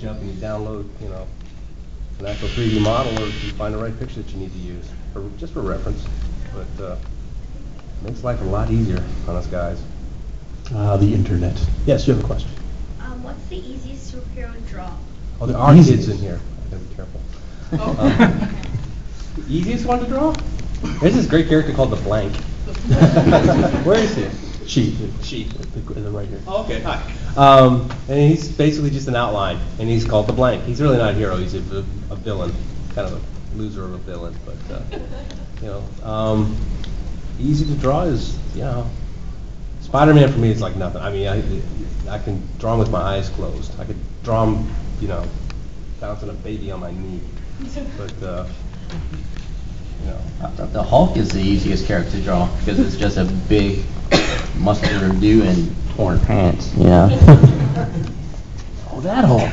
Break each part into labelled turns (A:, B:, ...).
A: Up and you download, an actual 3D model, or you find the right picture that you need to use, just for reference. But makes life a lot easier on us guys.
B: The internet. Yes, you have a question.
C: What's the easiest superhero to draw?
A: Oh, there are kids in here. I gotta be careful. The easiest one to draw? There's this great character called the Blank. Where is he?
B: She.
A: The right here.
B: Oh, okay, hi.
A: And he's basically just an outline, and he's called the Blank. He's really not a hero. He's a villain, kind of a loser of a villain. But easy to draw is Spider-Man for me is like nothing. I mean, I can draw him with my eyes closed. I could draw him, bouncing a baby on my knee. But
D: The Hulk is the easiest character to draw because it's just a big, muscular dude in torn pants. Yeah.
B: Oh, that Hulk.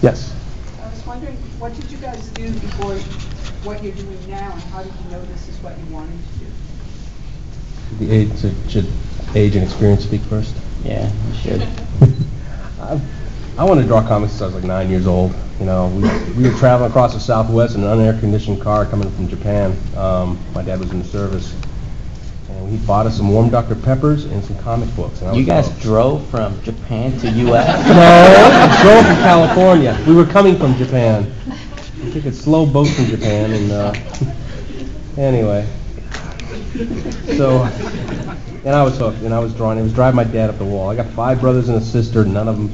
B: Yes.
E: I was wondering, what did you guys do before what you're doing now, and how did you know this is what you wanted to do?
A: should age and experience speak first?
D: Yeah, you should.
A: I wanted to draw comics since I was like 9 years old. We were traveling across the Southwest in an unair-conditioned car coming from Japan. My dad was in the service, and he bought us some warm Dr. Peppers and some comic books. And
D: You guys drove from Japan to U.S.?
A: No, we drove from California. We were coming from Japan. We took a slow boat from Japan, and anyway. So, and I was hooked, and I was drawing. It was driving my dad up the wall. I got 5 brothers and a sister. None of them,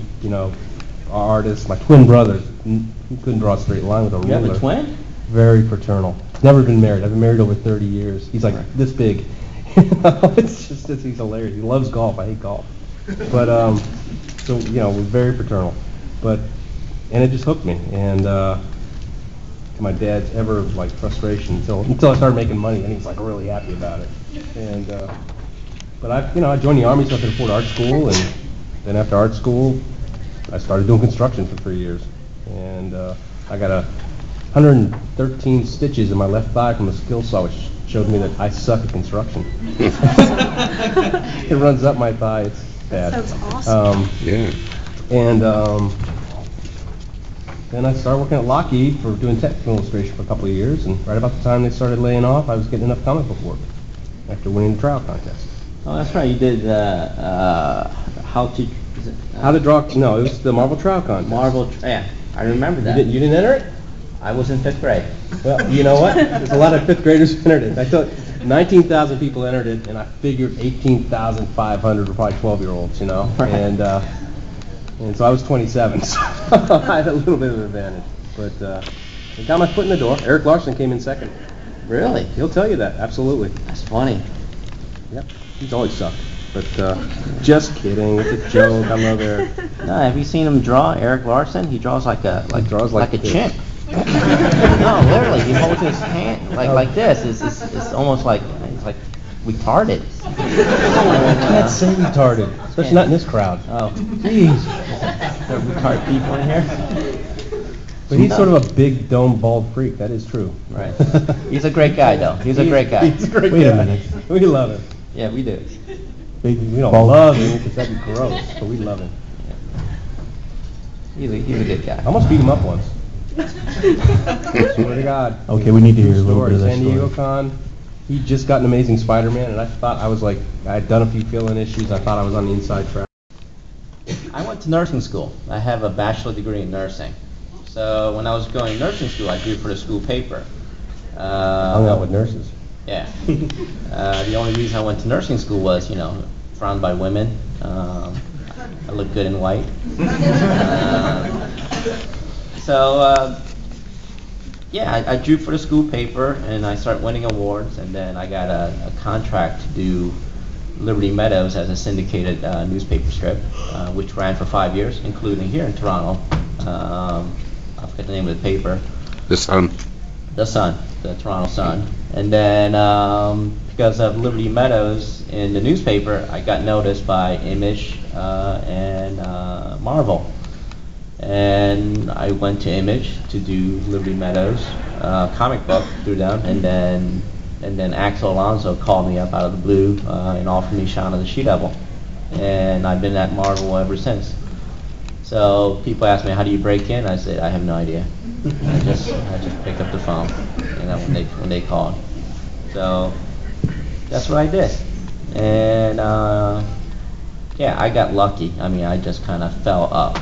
A: are artists. My twin brother, he couldn't draw a straight line with a ruler.
D: You have a twin?
A: Very paternal. Never been married. I've been married over 30 years. He's like this big. He's hilarious. He loves golf. I hate golf. But we're very paternal. And it just hooked me. And to my dad's ever frustration until I started making money, and he was really happy about it. And but I joined the Army so I could afford art school, and then after art school, I started doing construction for 3 years. And I got 113 stitches in my left thigh from a skill saw, which showed me that I suck at construction. It runs up my thigh. It's bad.
E: That's awesome.
A: Yeah. And then I started working at Lockheed for doing technical illustration for a couple of years, and right about the time they started laying off, I was getting enough comic book work after winning the trial contest.
D: Oh, that's right. You did
A: How to draw? No, it was the Marvel trial contest.
D: Yeah, I remember that.
A: You didn't enter it?
D: I was in 5th grade.
A: Well, you know what? There's a lot of 5th graders who entered it. I thought 19,000 people entered it, and I figured 18,500 were probably 12-year-olds, Right. And so I was 27, so I had a little bit of an advantage. But I got my foot in the door. Eric Larson came in second.
D: Really?
A: He'll tell you that, absolutely.
D: That's funny.
A: Yep, he's always sucked. But just kidding, it's a joke. I love Eric.
D: No, have you seen him draw, Eric Larson? He draws like a chimp. No, literally, he holds his hand like this. It's almost like it's like retarded.
A: You can't say retarded, especially not in this crowd.
D: Oh,
A: jeez.
D: There are retarded people in here.
A: But he's sort of a big, dome, bald freak. That is true.
D: Right. He's a great guy, though. He's a great guy.
A: He's a great guy.
B: Wait a minute.
A: We love him.
D: Yeah, we do.
A: We don't love him because that'd be gross, but we love him.
D: He's a good guy.
A: I almost beat him up once. Swear to God.
B: Okay, we need to hear a little bit of that
A: San Diego
B: story.
A: Con. He just got an Amazing Spider-Man, and I thought I had done a few fill-in issues. I thought I was on the inside track.
D: I went to nursing school. I have a bachelor degree in nursing. So when I was going to nursing school, I drew for the school paper.
A: Hung out with nurses.
D: Yeah. The only reason I went to nursing school was, frowned by women. I look good in white. I drew for the school paper, and I started winning awards, and then I got a contract to do Liberty Meadows as a syndicated newspaper strip, which ran for 5 years, including here in Toronto. I forget the name of the paper.
F: The Sun.
D: The Sun, the Toronto Sun. And then because of Liberty Meadows in the newspaper, I got noticed by Image and Marvel. And I went to Image to do Liberty Meadows comic book through them, and then Axel Alonso called me up out of the blue and offered me Shaun of the She-Devil. and I've been at Marvel ever since. So people ask me, how do you break in? I say, I have no idea. I just picked up the phone, when they called. So that's what I did. And yeah, I got lucky. I mean, I just kind of fell up,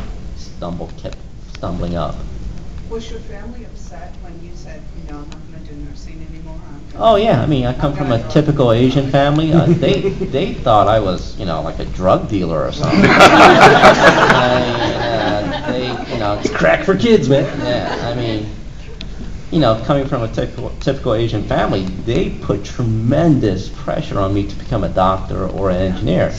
D: kept stumbling up.
E: Was your family upset when you said, I'm not going to do nursing anymore?
D: Oh yeah, I mean, I come from a typical Asian family. They thought I was, like a drug dealer or something.
A: It's crack for kids, man.
D: Yeah, I mean, coming from a typical Asian family, they put tremendous pressure on me to become a doctor or an engineer.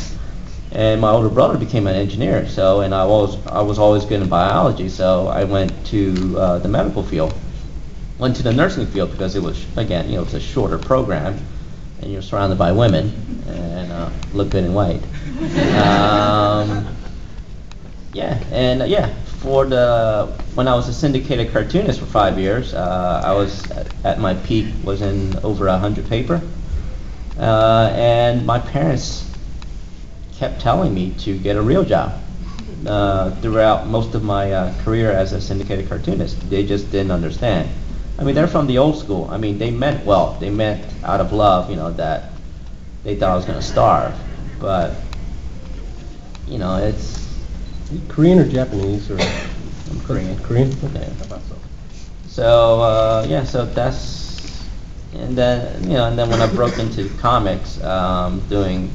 D: And my older brother became an engineer, and I was always good in biology, so I went to the medical field. Went to the nursing field because it was, again, it was a shorter program, and you're surrounded by women, and look good in white. When I was a syndicated cartoonist for 5 years, I was at my peak, was in over 100 paper, and my parents kept telling me to get a real job. Throughout most of my career as a syndicated cartoonist, they just didn't understand. I mean, they're from the old school. I mean, they meant well. They meant out of love, that they thought I was going to starve. But, it's...
A: Korean or Japanese? Or
D: I'm Korean.
A: Korean?
D: Okay.
A: I thought so.
D: So, so that's... And then when I broke into comics, doing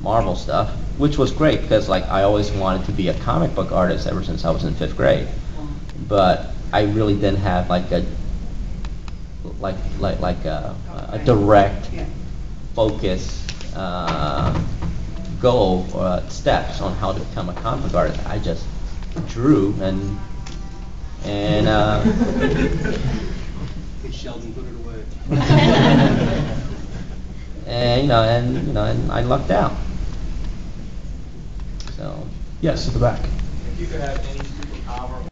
D: Marvel stuff, which was great because, I always wanted to be a comic book artist ever since I was in 5th grade. But I really didn't have, a direct focus goal or steps on how to become a comic book artist. I just drew and
A: Sheldon put it away.
D: and I lucked out. So
B: Yes, at the back.
F: If you could have any superpower